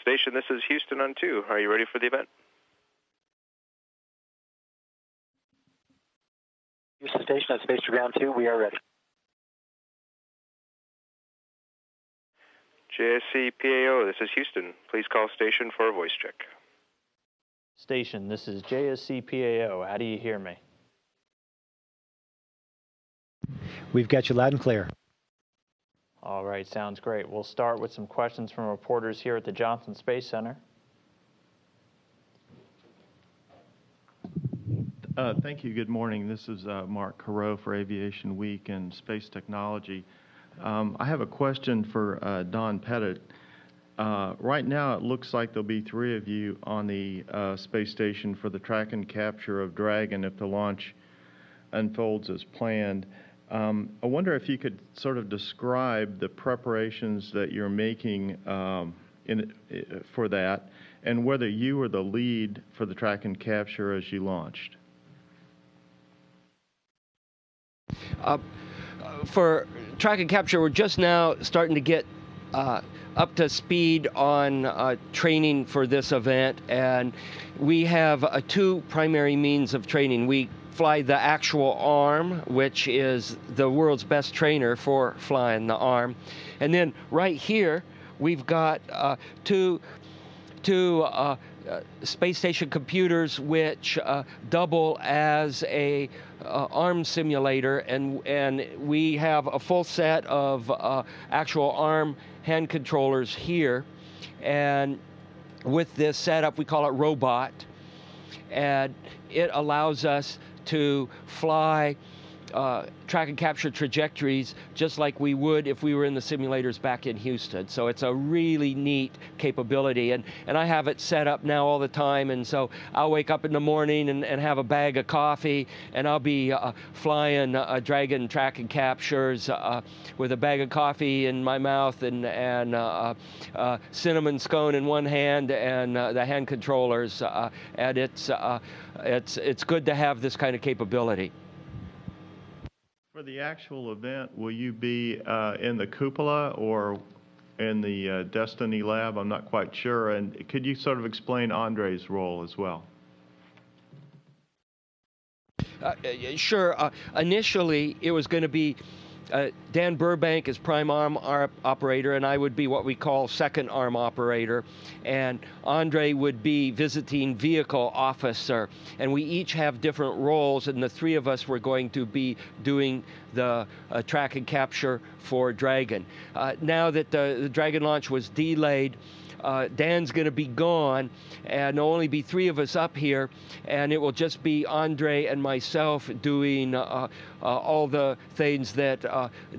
Station, this is Houston on 2. Are you ready for the event? Houston Station, that's Space to Ground 2. We are ready. JSC PAO, this is Houston. Please call station for a voice check. Station, this is JSC PAO. How do you hear me? We've got you loud and clear. All right, sounds great. We'll start with some questions from reporters here at the Johnson Space Center. Thank you. Good morning. This is Mark Carreau for Aviation Week and Space Technology. I have a question for Don Pettit. Right now, it looks like there'll be 3 of you on the space station for the track and capture of Dragon if the launch unfolds as planned. I wonder if you could sort of describe the preparations that you're making for that, and whether you were the lead for the track and capture as you launched. For track and capture, we're just now starting to get up to speed on training for this event, and we have 2 primary means of training. We fly the actual arm, which is the world's best trainer for flying the arm, and then right here we've got two space station computers which double as a arm simulator, and we have a full set of actual arm hand controllers here, and with this setup we call it Robot, and it allows us to fly track and capture trajectories just like we would if we were in the simulators back in Houston. So it's a really neat capability, and I have it set up now all the time, and so I'll wake up in the morning and have a bag of coffee, and I'll be flying Dragon track and captures with a bag of coffee in my mouth and cinnamon scone in one hand and the hand controllers, and it's good to have this kind of capability. For the actual event, will you be in the cupola or in the Destiny lab? I'm not quite sure. And could you sort of explain Andre's role as well? Sure. Initially, it was going to be Dan Burbank is prime arm operator, and I would be what we call second arm operator, and Andre would be visiting vehicle officer, and we each have different roles, and the 3 of us were going to be doing the track and capture for Dragon. Now that the Dragon launch was delayed, Dan's going to be gone, and there'll only be 3 of us up here, and it will just be Andre and myself doing all the things that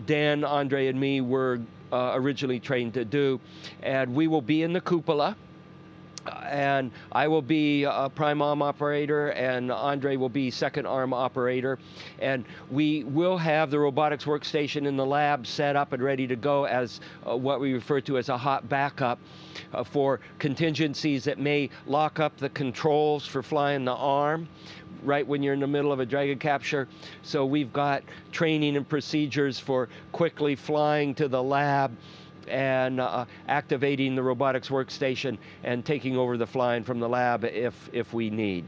Dan, Andre, and me were originally trained to do. And we will be in the cupola, and I will be a prime arm operator, and Andre will be second arm operator. And we will have the robotics workstation in the lab set up and ready to go as what we refer to as a hot backup for contingencies that may lock up the controls for flying the arm right when you're in the middle of a Dragon capture. So we've got training and procedures for quickly flying to the lab and activating the robotics workstation and taking over the flying from the lab if we need.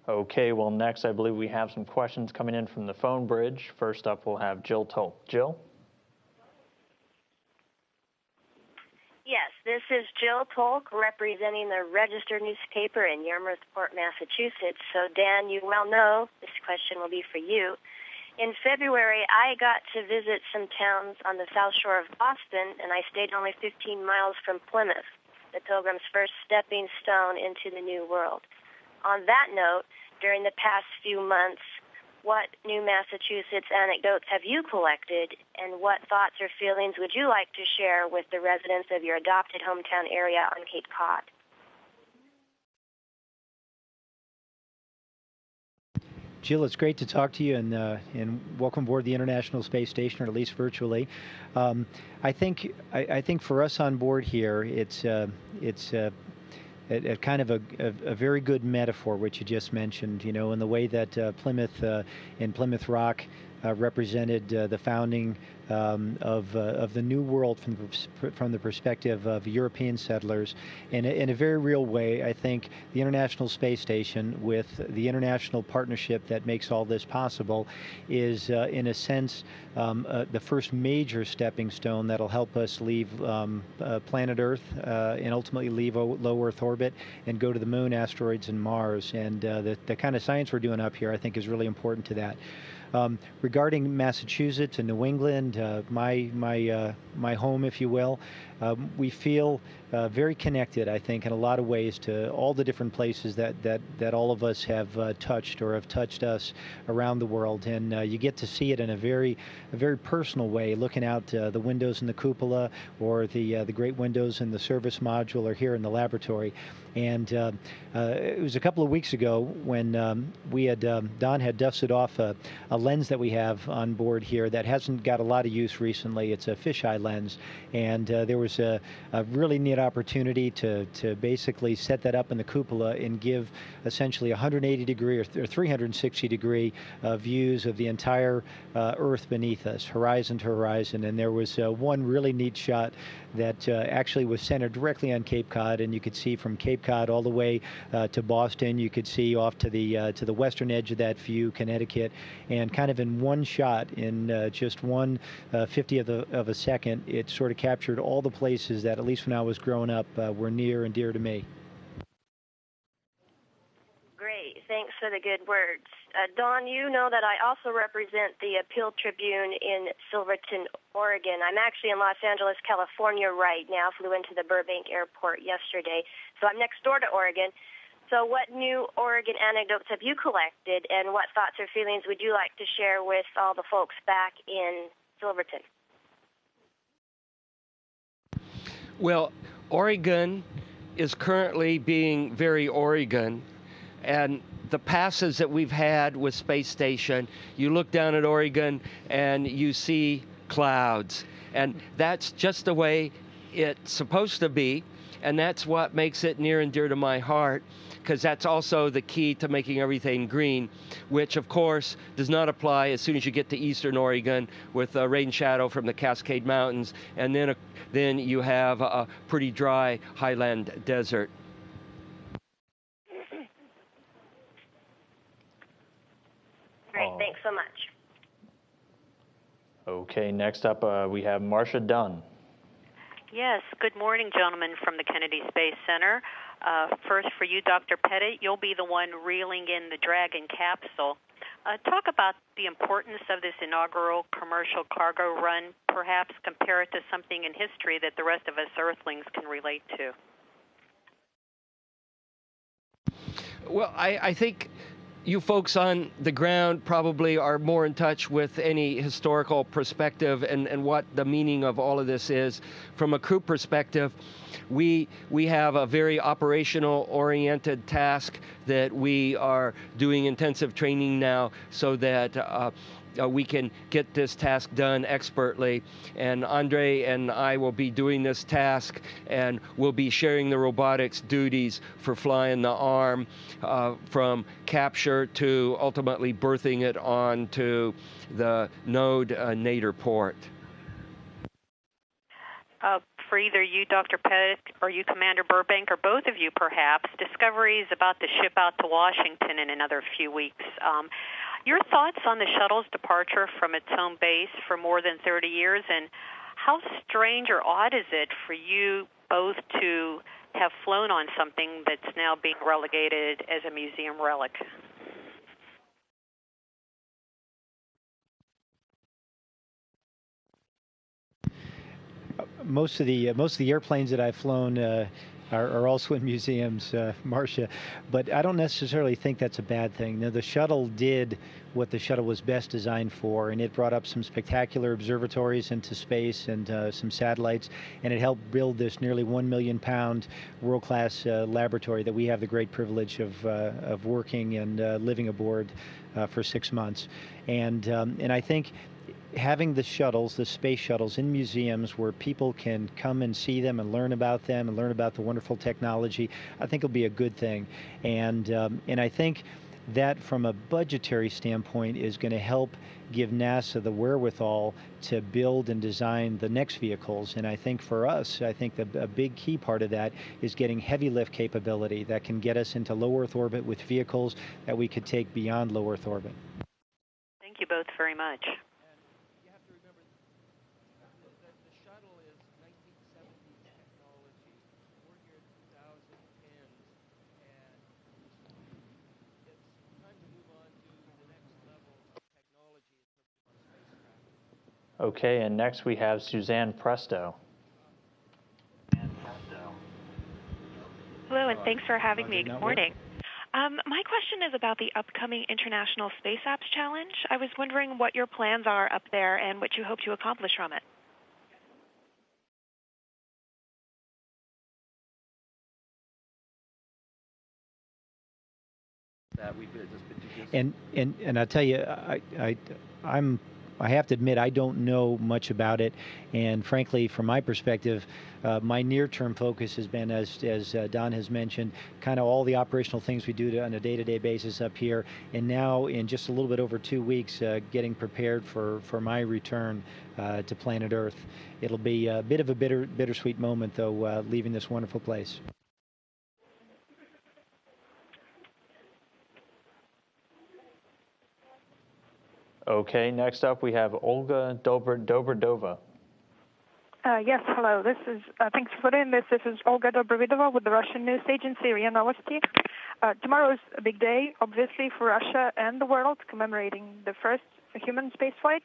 Okay, well, next I believe we have some questions coming in from the phone bridge. First up, we'll have Jill Tolk. Jill? Yes, this is Jill Tolk representing the Register newspaper in Yarmouthport, Massachusetts. So, Dan, you well know this question will be for you. In February, I got to visit some towns on the south shore of Boston, and I stayed only 15 miles from Plymouth, the Pilgrim's first stepping stone into the New World. On that note, during the past few months, what new Massachusetts anecdotes have you collected, and what thoughts or feelings would you like to share with the residents of your adopted hometown area on Cape Cod? Jill, it's great to talk to you, and welcome aboard the International Space Station, or at least virtually. I think for us on board here, it's a kind of a very good metaphor, which you just mentioned, you know, in the way that Plymouth and Plymouth Rock represented the founding of the New World from the perspective of European settlers. In a very real way, I think the International Space Station, with the international partnership that makes all this possible, is in a sense the first major stepping stone that'll help us leave planet Earth and ultimately leave low Earth orbit and go to the Moon, asteroids, and Mars. And the kind of science we're doing up here, I think, is really important to that. Regarding Massachusetts and New England, my home, if you will, we feel very connected, I think, in a lot of ways to all the different places that all of us have touched or have touched us around the world. And you get to see it in a very personal way, looking out the windows in the cupola or the great windows in the service module or here in the laboratory. And it was a couple of weeks ago when Don had dusted off a lens that we have on board here that hasn't got a lot of use recently. It's a fisheye lens, and there was a really neat opportunity to basically set that up in the cupola and give essentially 180 degree or 360 degree views of the entire Earth beneath us, horizon to horizon. And there was one really neat shot that actually was centered directly on Cape Cod, and you could see from Cape Cod all the way to Boston. You could see off to the western edge of that view, Connecticut, and kind of in one shot, in just 1/50th of a second, it sort of captured all the places that, at least when I was growing up, were near and dear to me. Great. Thanks for the good words. Don, you know that I also represent the Appeal Tribune in Silverton, Oregon. I'm actually in Los Angeles, California right now. Flew into the Burbank airport yesterday. So I'm next door to Oregon. So what new Oregon anecdotes have you collected, and what thoughts or feelings would you like to share with all the folks back in Silverton? Well, Oregon is currently being very Oregon, and the passes that we've had with Space Station, you look down at Oregon and you see clouds, and that's just the way it's supposed to be, and that's what makes it near and dear to my heart, because that's also the key to making everything green, which of course does not apply as soon as you get to eastern Oregon with rain shadow from the Cascade Mountains, and then you have a pretty dry highland desert. Great, thanks so much. Okay, next up we have Marcia Dunn. Yes, good morning, gentlemen from the Kennedy Space Center. First, for you, Dr. Pettit, you'll be the one reeling in the Dragon capsule. Talk about the importance of this inaugural commercial cargo run. Perhaps compare it to something in history that the rest of us Earthlings can relate to. Well, I think you folks on the ground probably are more in touch with any historical perspective and what the meaning of all of this is. From a crew perspective, we have a very operational oriented task that we are doing intensive training now so that we can get this task done expertly. And Andre and I will be doing this task, and we'll be sharing the robotics duties for flying the arm from capture to ultimately berthing it onto the node nadir port. For either you, Dr. Pettit, or you, Commander Burbank, or both of you perhaps, Discovery is about to ship out to Washington in another few weeks. Your thoughts on the shuttle's departure from its home base for more than 30 years, and how strange or odd is it for you both to have flown on something that's now being relegated as a museum relic? Most of the airplanes that I've flown are also in museums, Marcia, but I don't necessarily think that's a bad thing. Now, the shuttle did what the shuttle was best designed for, and it brought up some spectacular observatories into space and some satellites, and it helped build this nearly 1 million pound world-class laboratory that we have the great privilege of working and living aboard for 6 months. And I think having the shuttles, the space shuttles, in museums where people can come and see them and learn about them and learn about the wonderful technology, I think will be a good thing. And I think that from a budgetary standpoint is going to help give NASA the wherewithal to build and design the next vehicles. And I think for us, I think a big key part of that is getting heavy lift capability that can get us into low Earth orbit with vehicles that we could take beyond low Earth orbit. Thank you both very much. Okay, and next we have Suzanne Presto. Hello, and thanks for having me. Good morning. My question is about the upcoming International Space Apps Challenge. I was wondering what your plans are up there and what you hope to accomplish from it. And I tell you, I have to admit I don't know much about it, and frankly, from my perspective, my near-term focus has been, as Don has mentioned, kind of all the operational things we do on a day-to-day basis up here, and now in just a little bit over 2 weeks, getting prepared for my return to planet Earth. It'll be a bit of a bittersweet moment, though, leaving this wonderful place. Okay, next up we have Olga Dobrodova. Yes, hello. This is thanks for doing this. This is Olga Dobrovidova with the Russian news agency RIA Novosti. Tomorrow is a big day, obviously, for Russia and the world, commemorating the first human spaceflight.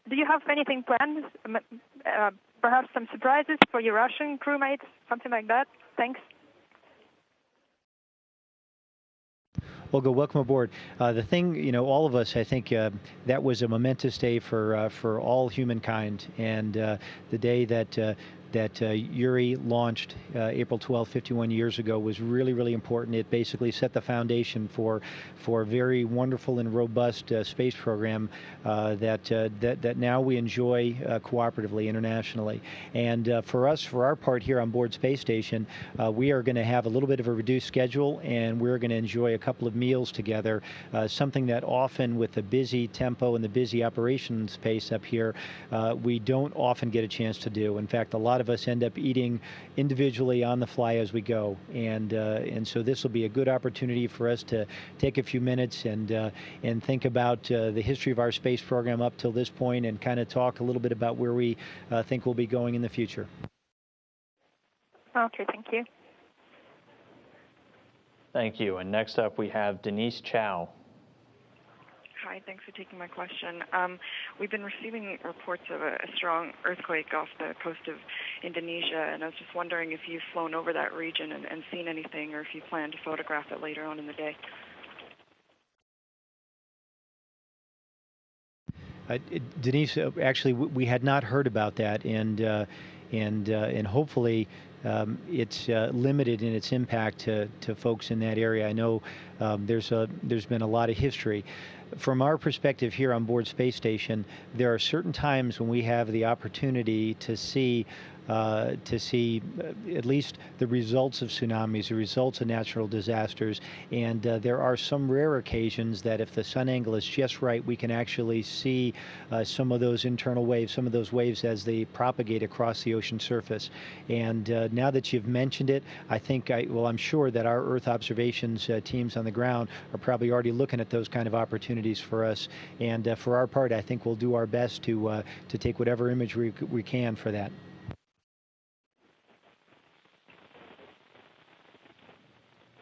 Do you have anything planned? Perhaps some surprises for your Russian crewmates, something like that? Thanks. Olga, welcome aboard. The thing, all of us, I think that was a momentous day for all humankind, and the day that Yuri launched April 12, 51 years ago was really, really important. It basically set the foundation for a very wonderful and robust space program that now we enjoy cooperatively internationally. And for us, for our part here on board Space Station, we are going to have a little bit of a reduced schedule, and we're going to enjoy a couple of meals together, something that often with the busy tempo and the busy operations pace up here, we don't often get a chance to do. In fact, a lot of us end up eating individually on the fly as we go, and so this will be a good opportunity for us to take a few minutes and think about the history of our space program up till this point, and kind of talk a little bit about where we think we'll be going in the future. Okay, thank you. Thank you. And next up we have Denise Chow. Hi, thanks for taking my question. We've been receiving reports of a strong earthquake off the coast of Indonesia, and I was just wondering if you've flown over that region and seen anything, or if you plan to photograph it later on in the day. Denise, actually, we had not heard about that, and hopefully it's limited in its impact to folks in that area. I know there's been a lot of history. From our perspective here on board Space Station, there are certain times when we have the opportunity to see at least the results of tsunamis, the results of natural disasters, and there are some rare occasions that if the sun angle is just right, we can actually see some of those internal waves, some of those waves as they propagate across the ocean surface. And now that you've mentioned it, I'm sure that our Earth observations teams on the ground are probably already looking at those kind of opportunities for us. And for our part, I think we'll do our best to take whatever imagery we can for that.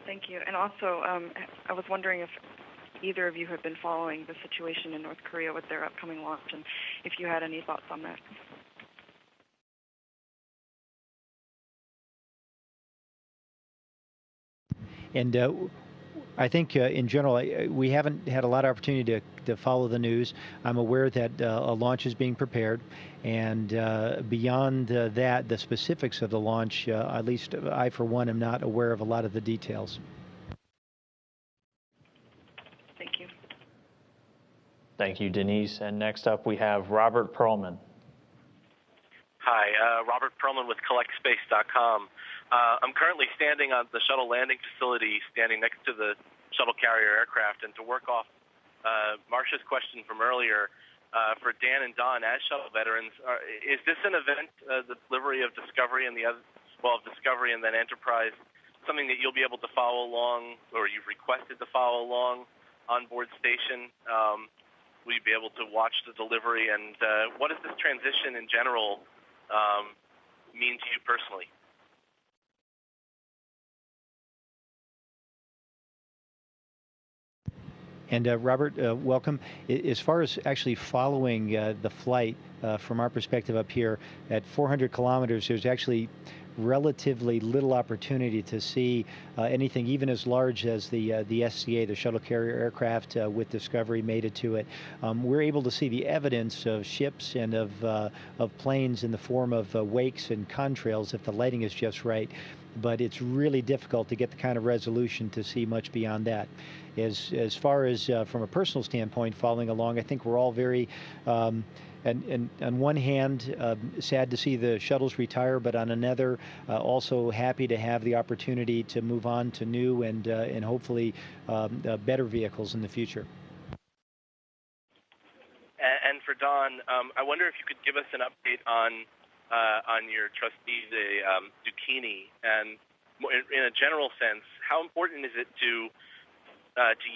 Thank you. And also, I was wondering if either of you have been following the situation in North Korea with their upcoming launch, and if you had any thoughts on that. And I think in general, we haven't had a lot of opportunity to follow the news. I'm aware that a launch is being prepared, and beyond that, the specifics of the launch, at least I, for one, am not aware of a lot of the details. Thank you. Thank you, Denise. And next up, we have Robert Perlman. Hi, Robert Perlman with CollectSpace.com. I'm currently standing on the shuttle landing facility, standing next to the shuttle carrier aircraft. And to work off Marcia's question from earlier, for Dan and Don, as shuttle veterans, is this an event, the delivery of Discovery and of Discovery and then Enterprise, something that you'll be able to follow along, or you've requested to follow along on board station? Will you be able to watch the delivery? And what does this transition in general mean to you personally? And Robert, welcome. As far as actually following the flight, from our perspective up here, at 400 kilometers, there's actually relatively little opportunity to see anything even as large as the SCA, the shuttle carrier aircraft with Discovery, made it to it. We're able to see the evidence of ships and of planes in the form of wakes and contrails if the lighting is just right. But it's really difficult to get the kind of resolution to see much beyond that. As far as from a personal standpoint, following along, I think we're all very, and on one hand, sad to see the shuttles retire, but on another, also happy to have the opportunity to move on to new and hopefully better vehicles in the future. And for Don, I wonder if you could give us an update on your trustee, the Zucchini, and in a general sense, how important is it to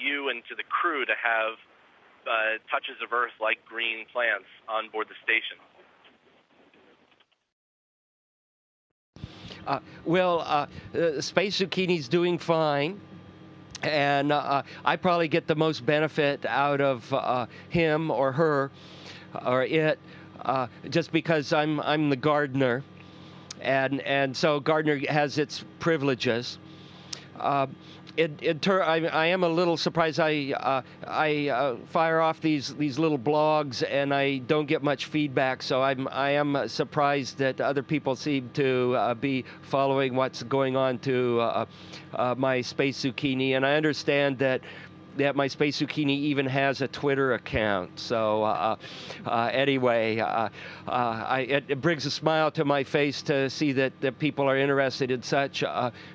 you and to the crew to have touches of Earth like green plants on board the station? Space Zucchini's doing fine. And I probably get the most benefit out of him or her or it just because I'm the gardener, and so gardener has its privileges. I am a little surprised. I fire off these little blogs and I don't get much feedback. So I am surprised that other people seem to be following what's going on to my Space Zucchini, and I understand that my Space Zucchini even has a Twitter account. So anyway, it brings a smile to my face to see that people are interested in such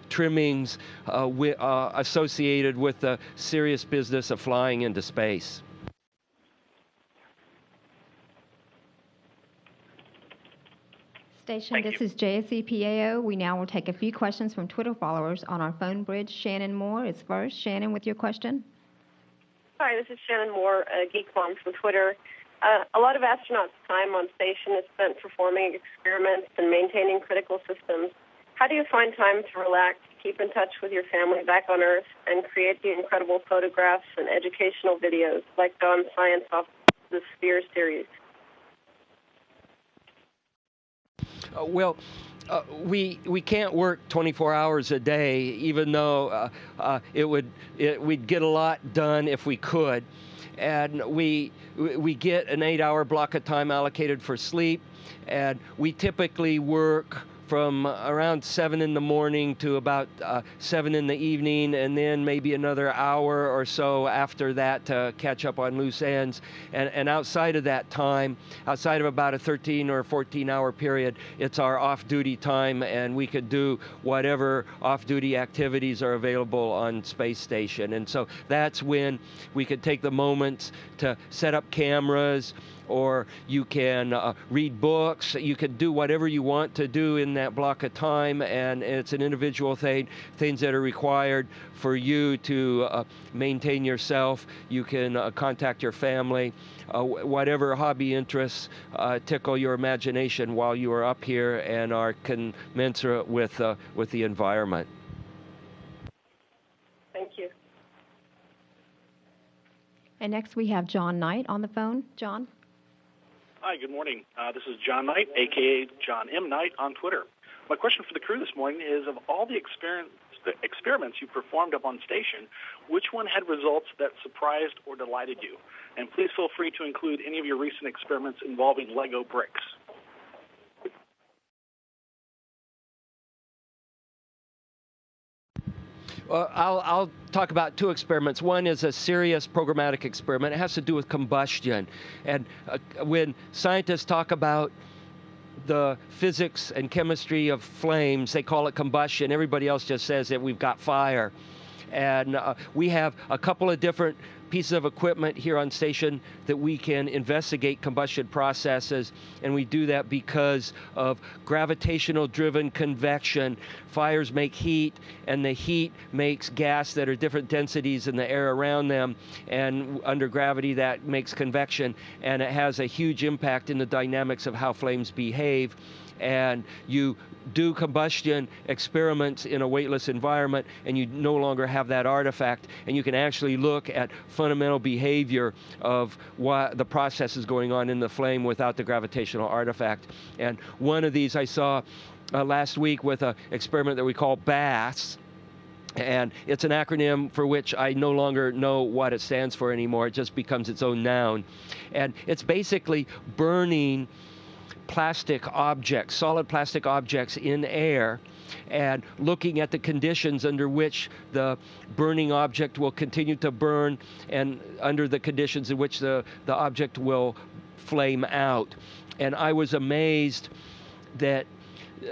trimmings associated with the serious business of flying into space. Station, this is JSCPAO. We now will take a few questions from Twitter followers on our phone bridge. Shannon Moore is first. Shannon, with your question. Hi, this is Shannon Moore, Geek Mom from Twitter. A lot of astronauts' time on station is spent performing experiments and maintaining critical systems. How do you find time to relax, keep in touch with your family back on Earth, and create the incredible photographs and educational videos like Dawn's Science Off the Sphere series? We can't work 24 hours a day, even though we'd get a lot done if we could. And we get an 8-hour block of time allocated for sleep, and we typically work from around 7 in the morning to about 7 in the evening, and then maybe another hour or so after that to catch up on loose ends. And outside of that time, outside of about a 13 or 14-hour period, it's our off-duty time, and we could do whatever off-duty activities are available on Space Station. And so that's when we could take the moments to set up cameras, or you can read books. You can do whatever you want to do in that block of time, and it's an individual thing, things that are required for you to maintain yourself. You can contact your family, whatever hobby interests tickle your imagination while you are up here and are commensurate with the environment. Thank you. And next we have John Knight on the phone. John? Hi, good morning. This is John Knight, a.k.a. John M. Knight on Twitter. My question for the crew this morning is, of all the experiments you performed up on station, which one had results that surprised or delighted you? And please feel free to include any of your recent experiments involving Lego bricks. I'll talk about two experiments. One is a serious programmatic experiment. It has to do with combustion. And when scientists talk about the physics and chemistry of flames, they call it combustion. Everybody else just says that we've got fire. And we have a couple of different pieces of equipment here on station that we can investigate combustion processes, and we do that because of gravitational-driven convection. Fires make heat, and the heat makes gas that are different densities in the air around them, and under gravity that makes convection, and it has a huge impact in the dynamics of how flames behave. And you do combustion experiments in a weightless environment, and you no longer have that artifact, and you can actually look at fundamental behavior of what the process is going on in the flame without the gravitational artifact. And one of these I saw last week with an experiment that we call BASS, and it's an acronym for which I no longer know what it stands for anymore. It just becomes its own noun. And it's basically burning plastic objects, solid plastic objects in air, and looking at the conditions under which the burning object will continue to burn and under the conditions in which the object will flame out. And I was amazed that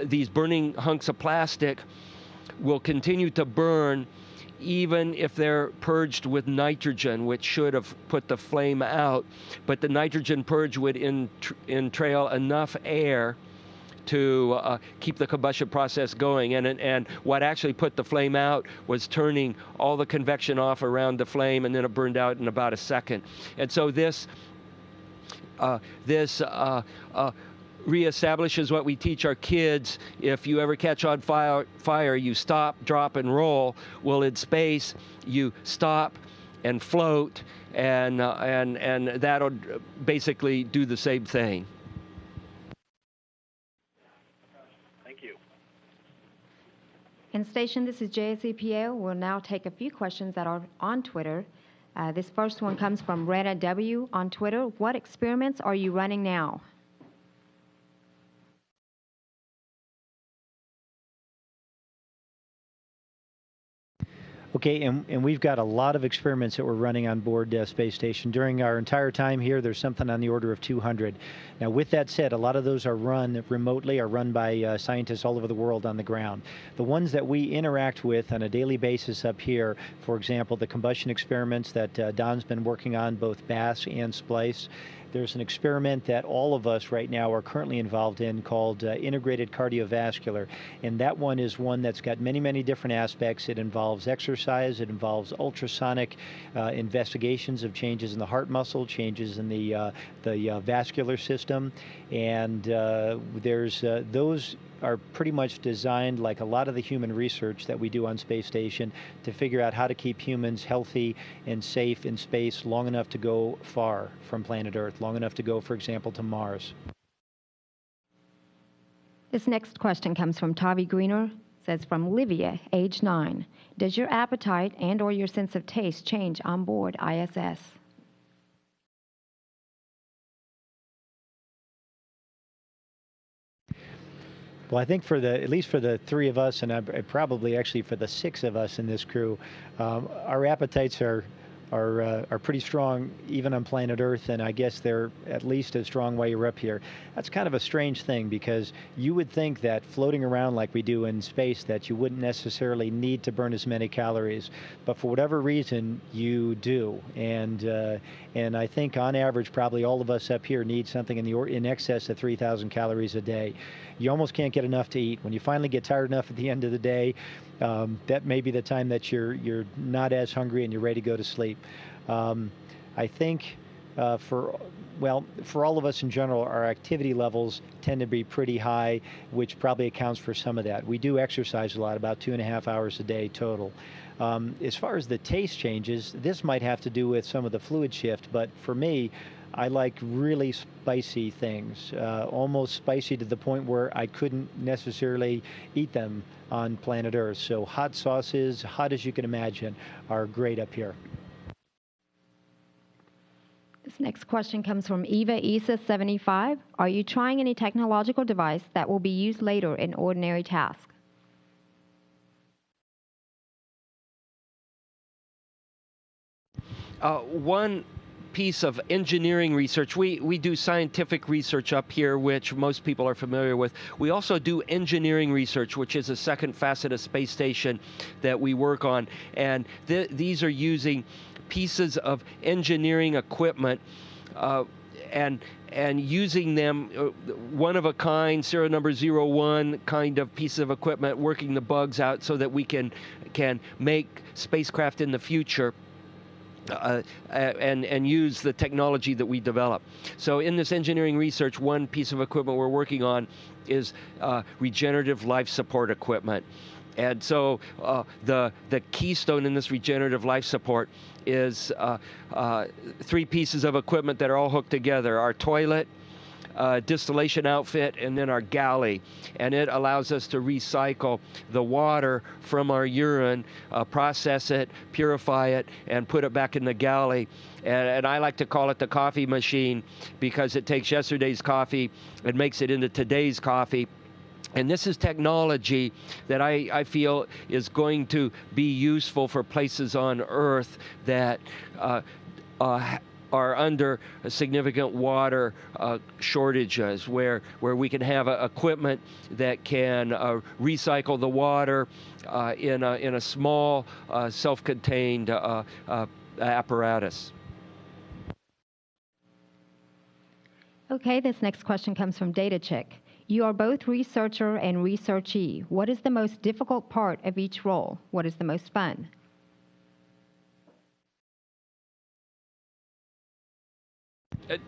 these burning hunks of plastic will continue to burn even if they're purged with nitrogen, which should have put the flame out. But the nitrogen purge would entrail enough air to keep the combustion process going. And what actually put the flame out was turning all the convection off around the flame, and then it burned out in about a second. And so this reestablishes what we teach our kids. If you ever catch on fire, you stop, drop, and roll. Well, in space, you stop and float, and that'll basically do the same thing. Thank you. And station, this is JSEPO. We'll now take a few questions that are on Twitter. This first one comes from Rena W. on Twitter. What experiments are you running now? Okay, and we've got a lot of experiments that we're running on board Space Station. During our entire time here, there's something on the order of 200. Now, with that said, a lot of those are run remotely, are run by scientists all over the world on the ground. The ones that we interact with on a daily basis up here, for example, the combustion experiments that Don's been working on, both BASS and SPLICE. There's an experiment that all of us right now are currently involved in called integrated cardiovascular, and that one is one that's got many, many different aspects. It involves exercise, it involves ultrasonic investigations of changes in the heart muscle, changes in the vascular system, and there's those are pretty much designed, like a lot of the human research that we do on Space Station, to figure out how to keep humans healthy and safe in space long enough to go far from planet Earth, long enough to go, for example, to Mars. This next question comes from Tavi Greener. It says, from Livia, age 9. Does your appetite and or your sense of taste change on board ISS? Well, I think at least for the three of us, and probably actually for the 6 of us in this crew, our appetites are pretty strong even on planet Earth, and I guess they're at least as strong while you're up here. That's kind of a strange thing, because you would think that floating around like we do in space that you wouldn't necessarily need to burn as many calories, but for whatever reason you do. And I think on average probably all of us up here need something in excess of 3,000 calories a day. You almost can't get enough to eat. When you finally get tired enough at the end of the day, that may be the time that you're not as hungry and you're ready to go to sleep. I think for all of us in general, our activity levels tend to be pretty high, which probably accounts for some of that. We do exercise a lot, about 2.5 hours a day total. As far as the taste changes, this might have to do with some of the fluid shift, but for me, I like really spicy things, almost spicy to the point where I couldn't necessarily eat them on planet Earth. So hot sauces, hot as you can imagine, are great up here. This next question comes from Eva Isa 75. Are you trying any technological device that will be used later in ordinary tasks? One piece of engineering research. We do scientific research up here, which most people are familiar with. We also do engineering research, which is a second facet of space station that we work on. And these are using pieces of engineering equipment and using them, one of a kind, serial number 01 kind of piece of equipment, working the bugs out so that we can make spacecraft in the future and use the technology that we develop. So in this engineering research, one piece of equipment we're working on is regenerative life support equipment. And so the keystone in this regenerative life support is three pieces of equipment that are all hooked together: our toilet, distillation outfit, and then our galley. And it allows us to recycle the water from our urine, process it, purify it, and put it back in the galley. And I like to call it the coffee machine because it takes yesterday's coffee and makes it into today's coffee. And this is technology that I feel is going to be useful for places on Earth that are under significant water shortages, where we can have equipment that can recycle the water in a small, self-contained apparatus. Okay, this next question comes from DataCheck. You are both researcher and researchee. What is the most difficult part of each role? What is the most fun?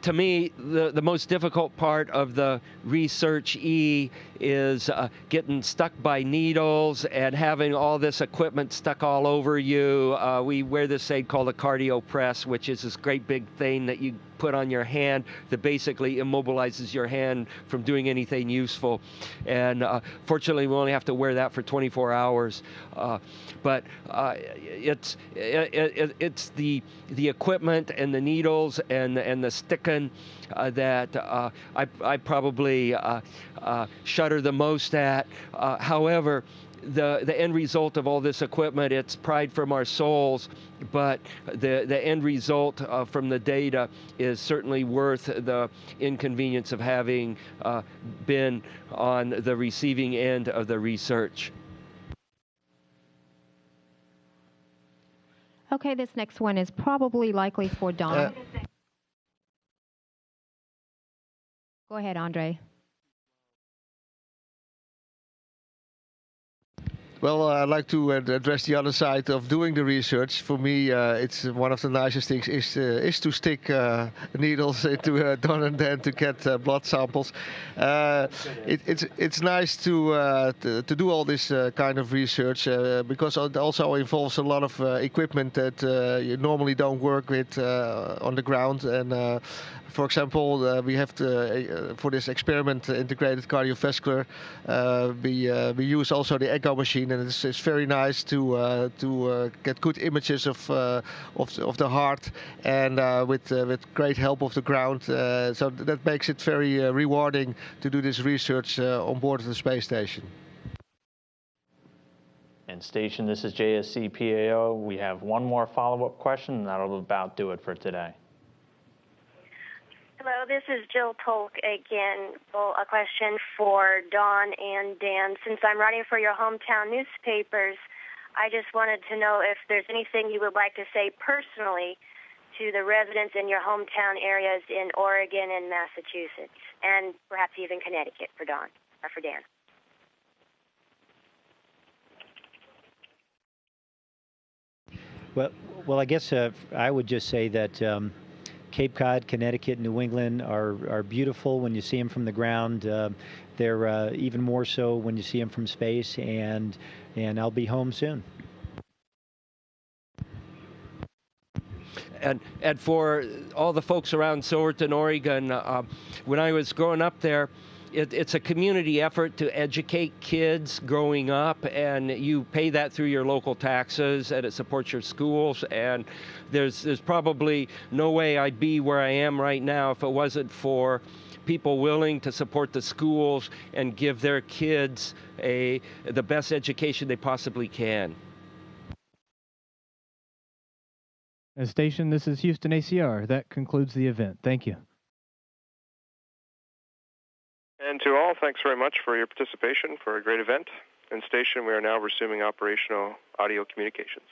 To me, the most difficult part of the researchee is getting stuck by needles and having all this equipment stuck all over you. We wear this thing called a cardio press, which is this great big thing that you put on your hand that basically immobilizes your hand from doing anything useful. And fortunately, we only have to wear that for 24 hours. But it's the equipment and the needles and the sticking that I probably shudder the most at. However, the end result of all this equipment, it's pride from our souls, but the end result from the data is certainly worth the inconvenience of having been on the receiving end of the research. Okay, this next one is probably likely for Don. Go ahead, Andre. Well, I'd like to address the other side of doing the research. For me, it's one of the nicest things is to stick needles into Don and Dan to get blood samples. It's nice to do all this kind of research because it also involves a lot of equipment that you normally don't work with on the ground. And for example, we have to, for this experiment, integrated cardiovascular, we use also the echo machine, and it's very nice to get good images of the heart, and with great help of the ground. So that makes it very rewarding to do this research on board of the space station. And station, this is JSC PAO. We have one more follow-up question, and that'll about do it for today. Hello, this is Jill Tolk again. Well, a question for Don and Dan. Since I'm writing for your hometown newspapers, I just wanted to know if there's anything you would like to say personally to the residents in your hometown areas in Oregon and Massachusetts, and perhaps even Connecticut for Don or for Dan. Well, I guess I would just say that Cape Cod, Connecticut, New England are beautiful when you see them from the ground. They're even more so when you see them from space, and I'll be home soon. And for all the folks around Silverton, Oregon, when I was growing up there, it's a community effort to educate kids growing up, and you pay that through your local taxes, and it supports your schools. And there's probably no way I'd be where I am right now if it wasn't for people willing to support the schools and give their kids the best education they possibly can. Station, this is Houston ACR. That concludes the event. Thank you. And to all, thanks very much for your participation for a great event. And station, we are now resuming operational audio communications.